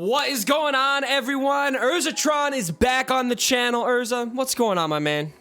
What is going on, everyone? Urzatron is back on the channel. Urza, what's going on, my man?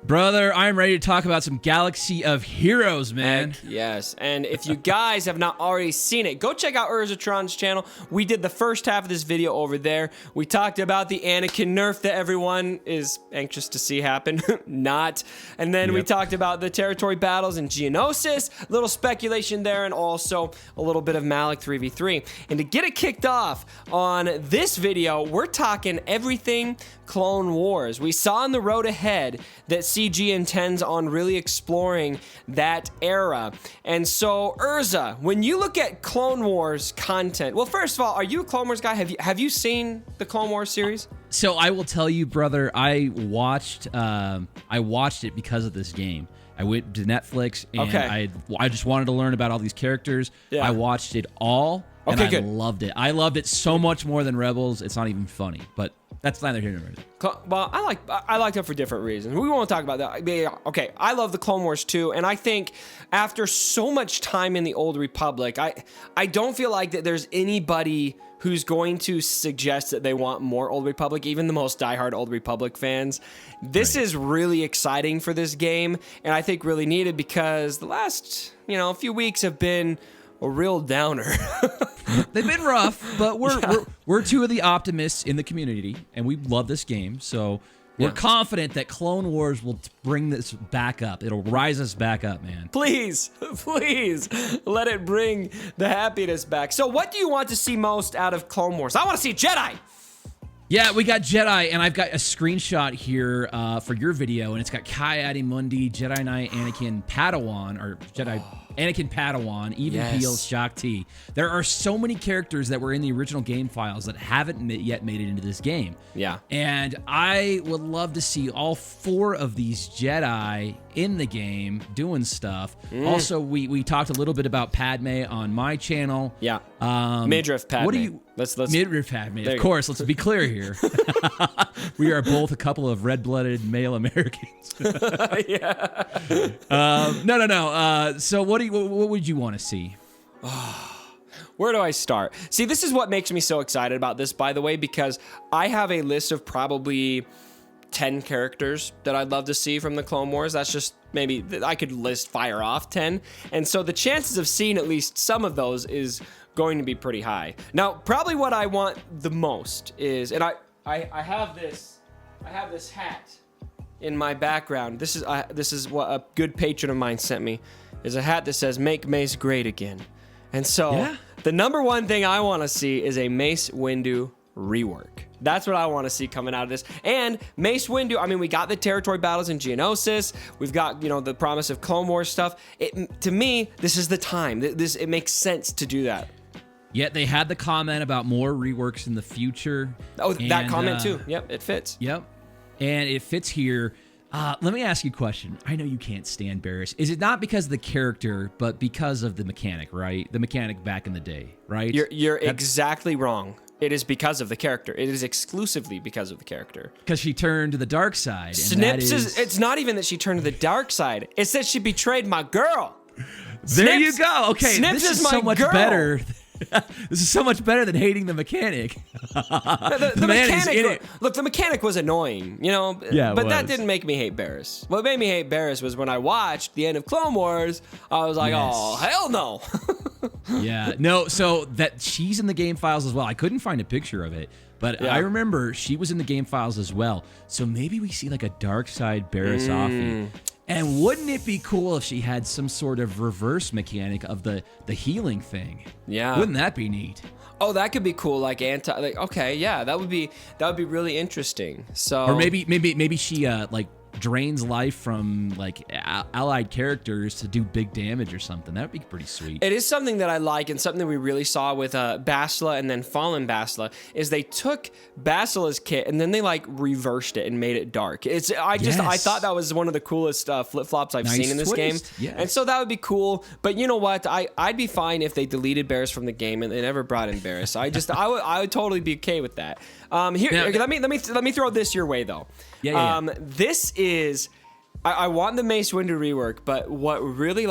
Brother, I'm ready to talk about some Galaxy of Heroes, man. Heck yes, and if you guys have not already seen it, go check out Urzatron's channel. We did the first half of this video over there. We talked about the Anakin nerf that everyone is anxious to see happen. Not. And then we talked about the territory battles in Geonosis, little speculation there, and also a little bit of Malik 3v3. And to get it kicked off on this video, we're talking everything Clone Wars. We saw on the road ahead that CG intends on really exploring that era. And so, Urza, when you look at Clone Wars content, well, first of all, are you a Clone Wars guy? Have you seen the Clone Wars series? So I will tell you, brother, I watched it because of this game. I went to Netflix and I just wanted to learn about all these characters. Yeah. I watched it all and I loved it. I loved it so much more than Rebels. It's not even funny, but that's neither here nor there. Well, I liked it for different reasons. We won't talk about that. Okay, I love the Clone Wars too, and I think after so much time in the Old Republic, I don't feel like that there's anybody who's going to suggest that they want more Old Republic, even the most diehard Old Republic fans. This is really exciting for this game, and I think really needed because the last, few weeks have been a real downer. They've been rough, but we're two of the optimists in the community, and we love this game, so we're confident that Clone Wars will bring this back up. It'll rise us back up, man. Please, please, let it bring the happiness back. So what do you want to see most out of Clone Wars? I want to see Jedi! Yeah, we got Jedi, and I've got a screenshot here for your video, and it's got Ki-Adi-Mundi, Jedi Knight, Anakin Padawan, or Jedi... Anakin Padawan, even Peel's Shock T. There are so many characters that were in the original game files that haven't yet made it into this game. Yeah. And I would love to see all 4 of these Jedi in the game doing stuff. Also, we talked a little bit about Padme on my channel. Yeah. Midriff Padme. What do you... Midriff Padme, of course. Let's be clear here. We are both a couple of red-blooded male Americans. Yeah. No. So what would you want to see? Where do I start? See, this is what makes me so excited about this, by the way, because I have a list of probably 10 characters that I'd love to see from the Clone Wars. That's just maybe, I could fire off 10. And so the chances of seeing at least some of those is going to be pretty high. Now, probably what I want the most is, and I have this hat in my background. This is what a good patron of mine sent me, is a hat that says "Make Mace Great Again." And so the number one thing I want to see is a Mace Windu rework. That's what I want to see coming out of this. And Mace Windu, I mean, we got the territory battles in Geonosis. We've got, the promise of Clone Wars stuff. To me, this is the time. It makes sense to do that. Yet they had the comment about more reworks in the future. Oh, that comment too. Yep, it fits. Yep. And it fits here. Let me ask you a question. I know you can't stand Barris. Is it not because of the character, but because of the mechanic, right? The mechanic back in the day, right? You're exactly wrong. It is because of the character. It is exclusively because of the character. Because she turned to the dark side. Snips it's not even that she turned to the dark side. It's that she betrayed my girl. There you go. Okay, Snips this is so much better. This is so much better than hating the mechanic. the mechanic, look, the mechanic was annoying, but that didn't make me hate Barris. What made me hate Barris was when I watched the end of Clone Wars, I was like, oh, hell no. Yeah, no, so that she's in the game files as well. I couldn't find a picture of it, but I remember she was in the game files as well. So maybe we see like a dark side Barris offie. And wouldn't it be cool if she had some sort of reverse mechanic of the healing thing? Yeah. Wouldn't that be neat? Oh, that could be cool. Like okay, yeah, that would be really interesting. So, or maybe she drains life from like allied characters to do big damage or something. That would be pretty sweet. It is something that I like, and something we really saw with Basla and then Fallen Basla is they took Basla's kit and then they reversed it and made it dark. I thought that was one of the coolest flip-flops I've seen in this game. Yes. And so that would be cool. But you know what? I'd be fine if they deleted Barris from the game and they never brought in Barris. I would totally be okay with that. Let me throw this your way though. This is, I want the Mace Windu rework, but what really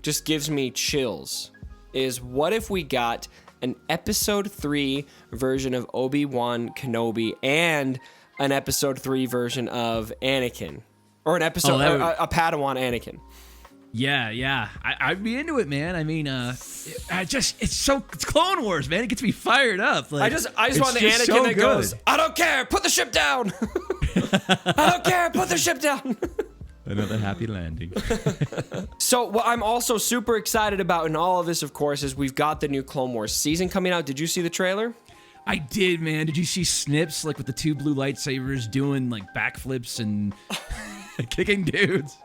just gives me chills is what if we got an episode 3 version of Obi-Wan Kenobi and an episode 3 version of Anakin, or an episode a Padawan Anakin. Yeah. I'd be into it, man. I mean, it's Clone Wars, man. It gets me fired up. Like, I just want the Anakin so that good. goes, I don't care, put the ship down. I don't care, put the ship down. Another happy landing. So what I'm also super excited about in all of this, of course, is we've got the new Clone Wars season coming out. Did you see the trailer? I did, man. Did you see Snips, like with the 2 blue lightsabers doing like backflips and kicking dudes?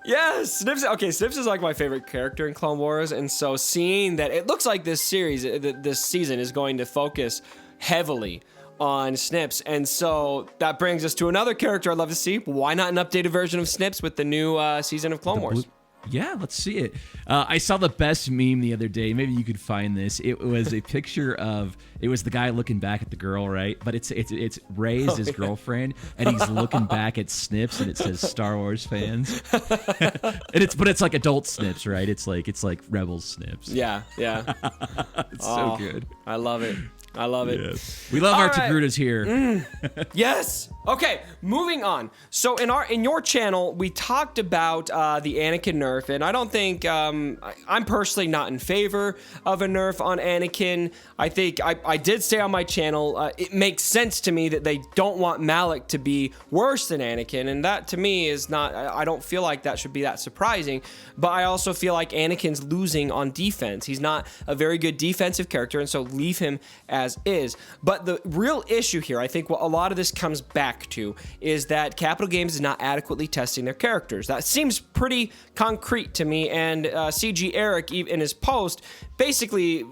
Yes, Snips. Okay, Snips is like my favorite character in Clone Wars, and so seeing that it looks like this season is going to focus heavily on Snips, and so that brings us to another character I'd love to see. Why not an updated version of Snips with the new season of Clone Wars? Yeah, let's see it. I saw the best meme the other day. Maybe you could find this. It was a picture of, it was the guy looking back at the girl, right? But it's Rey is his girlfriend, and he's looking back at Snips, and it says Star Wars fans. And it's like adult Snips, right? It's like Rebels Snips. Yeah. It's so good. I love it. I love it. Yes. We love our Togrutas here. Yes. Okay, moving on. So in your channel, we talked about the Anakin nerf, and I don't think I'm personally not in favor of a nerf on Anakin. I think I did say on my channel, it makes sense to me that they don't want Malik to be worse than Anakin, and that to me is not. I don't feel like that should be that surprising. But I also feel like Anakin's losing on defense. He's not a very good defensive character, and so leave him as is. But the real issue here, I think what a lot of this comes back to, is that Capital Games is not adequately testing their characters. That seems pretty concrete to me, and CG Eric in his post basically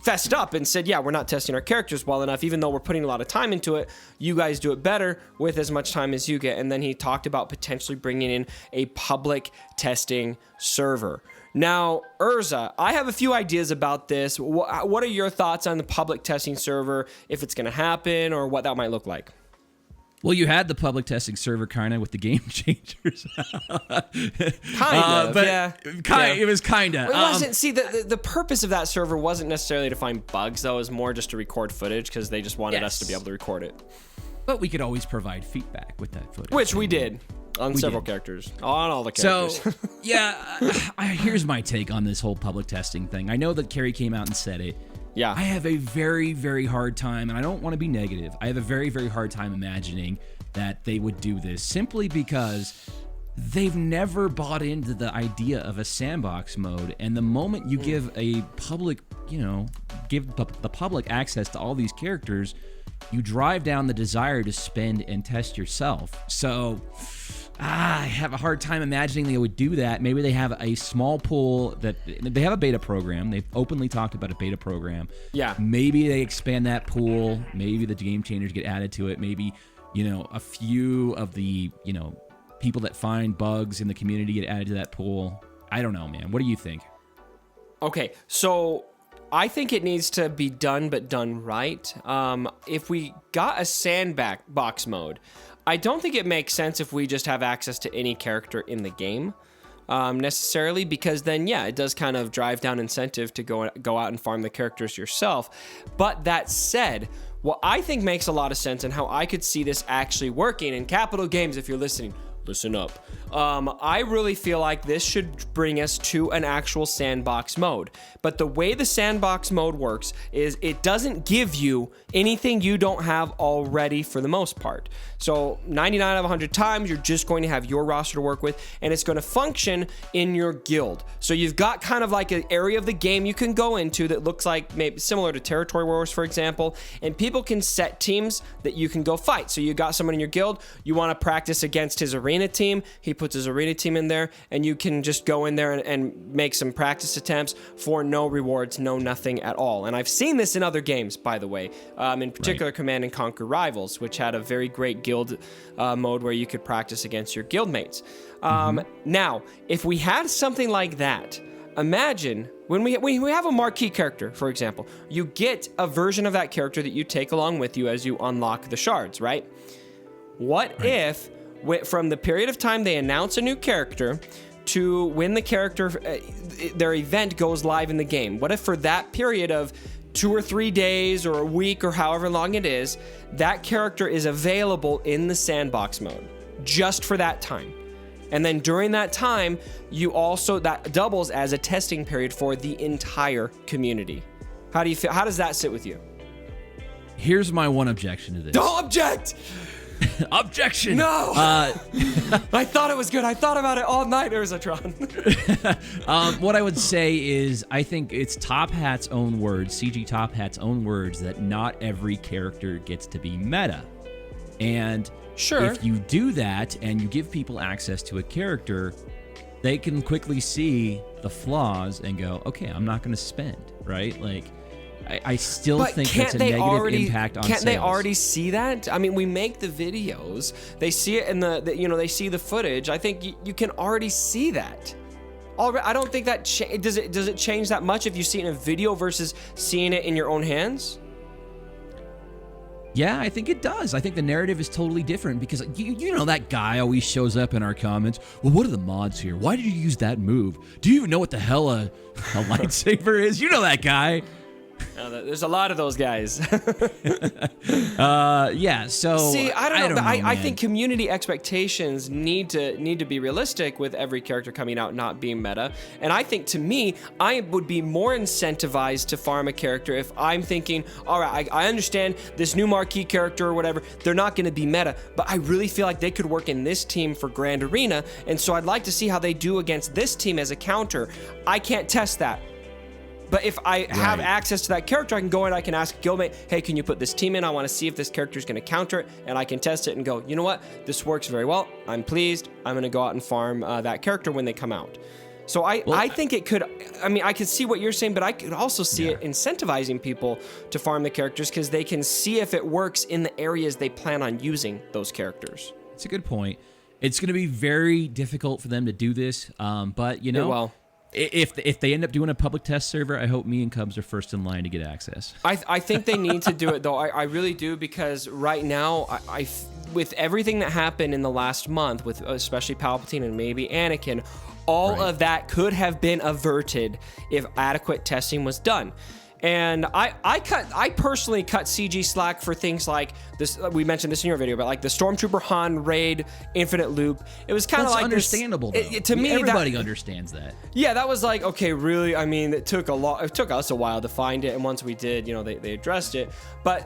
fessed up and said, yeah, we're not testing our characters well enough, even though we're putting a lot of time into it. You guys do it better with as much time as you get. And then he talked about potentially bringing in a public testing server. Now, Urza, I have a few ideas about this. What are your thoughts on the public testing server, if it's going to happen, or what that might look like? Well, you had the public testing server kind of with the game changers. Kind of, but yeah. It was kind of. It wasn't. See, the purpose of that server wasn't necessarily to find bugs, though. It was more just to record footage, because they just wanted us to be able to record it. But we could always provide feedback with that footage. Which we did. On several characters. On all the characters. So, yeah, here's my take on this whole public testing thing. I know that Carrie came out and said it. Yeah. I have a very, very hard time, and I don't want to be negative. I have a very, very hard time imagining that they would do this, simply because they've never bought into the idea of a sandbox mode. And the moment you give a public, give the public access to all these characters, you drive down the desire to spend and test yourself. So I have a hard time imagining they would do that. Maybe they have a small pool that they have a beta program. They've openly talked about a beta program. Yeah. Maybe they expand that pool. Maybe the game changers get added to it. Maybe, a few of the, people that find bugs in the community get added to that pool. I don't know, man. What do you think? Okay, so I think it needs to be done, but done right. If we got a sandbox mode, I don't think it makes sense if we just have access to any character in the game necessarily, because then, yeah, it does kind of drive down incentive to go out and farm the characters yourself. But that said, what I think makes a lot of sense and how I could see this actually working, and Capital Games, if you're listening, listen up. I really feel like this should bring us to an actual sandbox mode. But the way the sandbox mode works is it doesn't give you anything you don't have already for the most part. So 99 out of 100 times, you're just going to have your roster to work with, and it's going to function in your guild. So you've got kind of like an area of the game you can go into that looks like maybe similar to Territory Wars, for example, and people can set teams that you can go fight. So you got someone in your guild, you want to practice against his arena team, he puts his arena team in there, and you can just go in there and make some practice attempts for no rewards, no nothing at all. And I've seen this in other games, by the way, in particular Command & Conquer Rivals, which had a very great guild mode where you could practice against your guildmates. Now, if we had something like that, imagine when we have a marquee character, for example, you get a version of that character that you take along with you as you unlock the shards, right? What if, from the period of time they announce a new character to when the character, their event goes live in the game? What if for that period of 2 or 3 days or a week or however long it is, that character is available in the sandbox mode just for that time? And then during that time, you also, that doubles as a testing period for the entire community. How do you feel? How does that sit with you? Here's my one objection to this. Don't object! Objection! No! I thought it was good. I thought about it all night, Urzatron. What I would say is, I think it's Top Hat's own words, CG Top Hat's own words, that not every character gets to be meta. And sure, if you do that and you give people access to a character, they can quickly see the flaws and go, okay, I'm not going to spend, right? Like, I still think that's a negative impact on sales. Can't they already see that? I mean, we make the videos. They see it in they see the footage. I think you can already see that. Already, I don't think that does it change that much if you see it in a video versus seeing it in your own hands? Yeah, I think it does. I think the narrative is totally different because you know that guy always shows up in our comments. Well, what are the mods here? Why did you use that move? Do you even know what the hell a lightsaber is? You know that guy. There's a lot of those guys. Yeah. So see, I don't know. I man. think community expectations need to be realistic with every character coming out not being meta. And I think, to me, I would be more incentivized to farm a character if I'm thinking, all right, I understand this new marquee character or whatever, they're not going to be meta, but I really feel like they could work in this team for Grand Arena, and so I'd like to see how they do against this team as a counter. I can't test that. But if I have access to that character, I can go and I can ask Guildmate, hey, can you put this team in? I want to see if this character is going to counter it, and I can test it and go, you know what? This works very well. I'm pleased. I'm going to go out and farm that character when they come out. So I think it could, I mean, I could see what you're saying, but I could also see it incentivizing people to farm the characters because they can see if it works in the areas they plan on using those characters. It's a good point. It's going to be very difficult for them to do this, but, you know, if they end up doing a public test server, I hope me and Cubs are first in line to get access. I think they need to do it, though. I really do, because right now, with everything that happened in the last month, with especially Palpatine and maybe Anakin, all of that could have been averted if adequate testing was done. And I personally cut CG slack for things like this. We mentioned this in your video, but like the Stormtrooper Han raid infinite loop. It was kind of like understandable. To me, everybody understands that. Yeah, that was like, okay, really. I mean, it took us a while to find it, and once we did, you know, they addressed it. But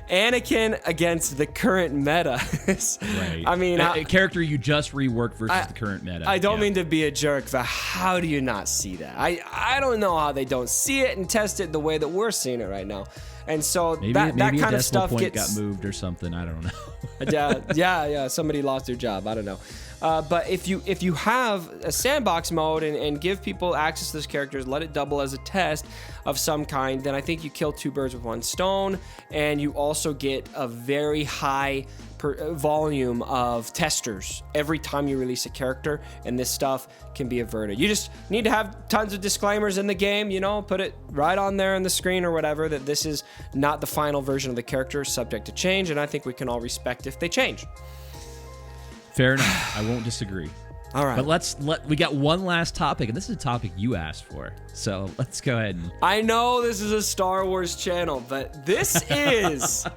Anakin against the current meta. Right. I mean, a character you just reworked versus the current meta. I don't mean to be a jerk, but how do you not see that? I don't know how they don't see it and test it the way that we're seeing it right now. And so maybe that kind of stuff point got moved or something. I don't know. yeah. Somebody lost their job. I don't know. But if you have a sandbox mode and give people access to those characters, let it double as a test of some kind, then I think you kill two birds with one stone, and you also get a very high volume of testers every time you release a character, and this stuff can be averted. You just need to have tons of disclaimers in the game, you know, put it right on there on the screen or whatever, that this is not the final version of the character, subject to change, and I think we can all respect if they change. Fair enough. I won't disagree. All right. But we got one last topic, and this is a topic you asked for. So let's go ahead and... I know this is a Star Wars channel, but this is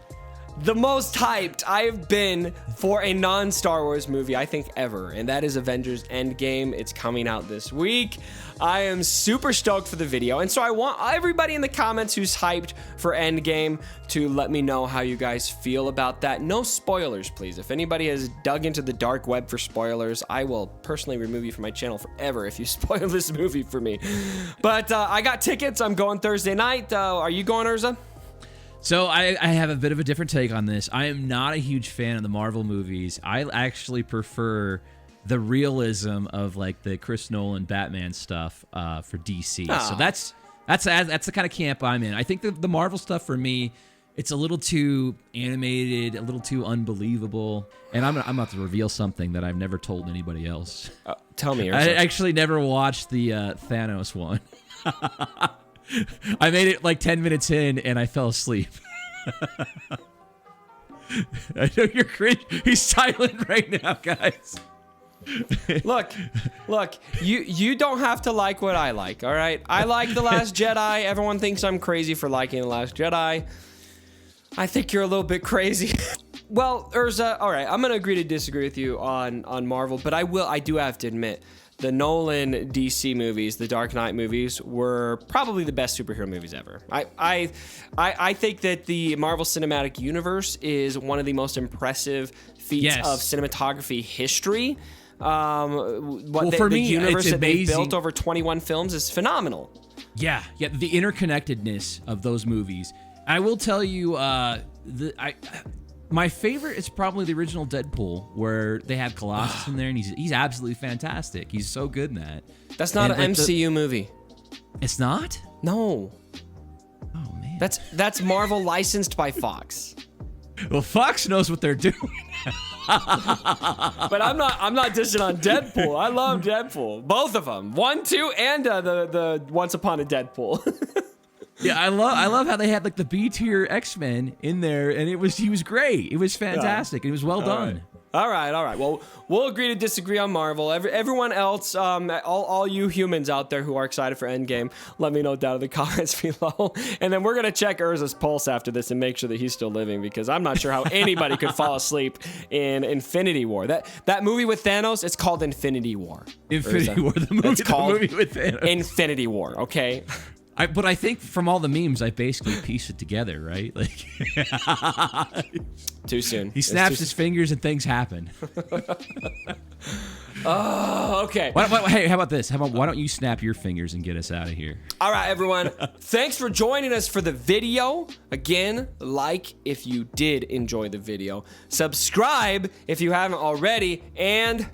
the most hyped I've been for a non-Star Wars movie, I think, ever. And that is Avengers Endgame. It's coming out this week. I am super stoked for the video. And so I want everybody in the comments who's hyped for Endgame to let me know how you guys feel about that. No spoilers, please. If anybody has dug into the dark web for spoilers, I will personally remove you from my channel forever if you spoil this movie for me. But I got tickets. I'm going Thursday night. Are you going, Urza? So I have a bit of a different take on this. I am not a huge fan of the Marvel movies. I actually prefer the realism of like the Chris Nolan Batman stuff for DC. Oh. So that's the kind of camp I'm in. I think the Marvel stuff for me, it's a little too animated, a little too unbelievable. And I'm about to reveal something that I've never told anybody else. Tell me. I actually never watched the Thanos one. I made it like 10 minutes in and I fell asleep. I know you're cringe. He's silent right now, guys. Look, you don't have to like what I like, all right? I like The Last Jedi. Everyone thinks I'm crazy for liking The Last Jedi. I think you're a little bit crazy. Well, Urza, all right, I'm going to agree to disagree with you on Marvel, but I do have to admit, the Nolan DC movies, the Dark Knight movies, were probably the best superhero movies ever. I think that the Marvel Cinematic Universe is one of the most impressive feats of cinematography history. The universe that they built over 21 films is phenomenal. Yeah, the interconnectedness of those movies. I will tell you, my favorite is probably the original Deadpool, where they have Colossus in there, and he's absolutely fantastic. He's so good in that. That's not an MCU movie. It's not? No. Oh man. That's Marvel licensed by Fox. Well, Fox knows what they're doing. But I'm not dishing on Deadpool. I love Deadpool. Both of them. 1, 2, and the Once Upon a Deadpool. Yeah, I love how they had like the B tier X-Men in there, and he was great. It was fantastic. It was well done. All right. Well, we'll agree to disagree on Marvel. Everyone else, all you humans out there who are excited for Endgame, let me know down in the comments below. And then we're gonna check Urza's pulse after this and make sure that he's still living, because I'm not sure how anybody could fall asleep in Infinity War. That movie with Thanos, it's called Infinity War. Infinity War, the movie with Thanos. Infinity War. Okay. But I think from all the memes, I basically pieced it together, right? Like, too soon. He snaps his fingers and things happen. Oh, okay. Hey, how about this? Why don't you snap your fingers and get us out of here? All right, everyone. Thanks for joining us for the video. Again, like if you did enjoy the video. Subscribe if you haven't already. And